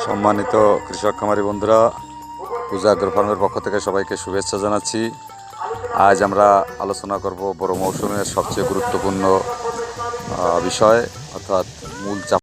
সম্মানিত কৃষক খামারি বন্ধুরা, পূজা অ্যাগ্রো ফার্মের পক্ষ থেকে সবাইকে শুভেচ্ছা জানাচ্ছি। আজ আমরা আলোচনা করব বড় মৌসুমের সবচেয়ে গুরুত্বপূর্ণ বিষয়, অর্থাৎ মূল চাপ